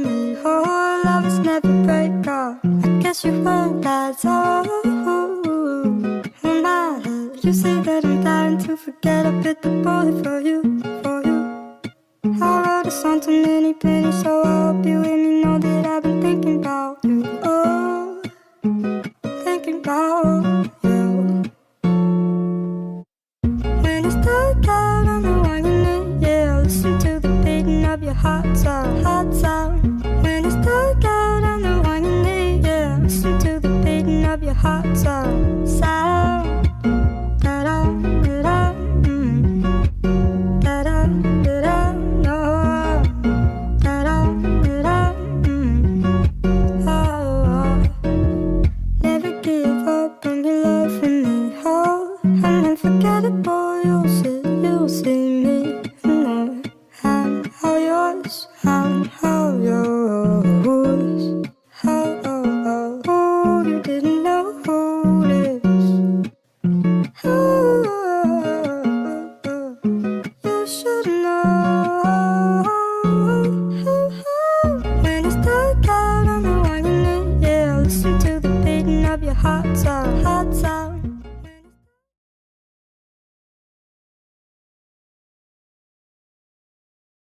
me. Oh, love is never break off. I guess you won't, that's all. In my head, you say that I'm dying to forget. I bit the bullet for you, for you. I wrote a song to many pennies, so I hope you hear me know that I've been thinking about you. Oh, thinking about you. When it's dark out on the wagon, yeah, listen to the beating of your heart sound, heart sound. When it's dark out on the wagon, yeah, listen to the beating of your heart sound, sound. Da-da, da-da, da-da, da-da, no. Da-da, da-da, oh. Never give up on your love for me, oh. I'm unforgettable, you'll see me. No, I'm all yours, I'm all yours. Oh, oh, oh, you didn't know who it is. Oh, oh, oh, you should know. When it's dark out on the wagon, yeah, listen to the beating of your heart sound, heart sound.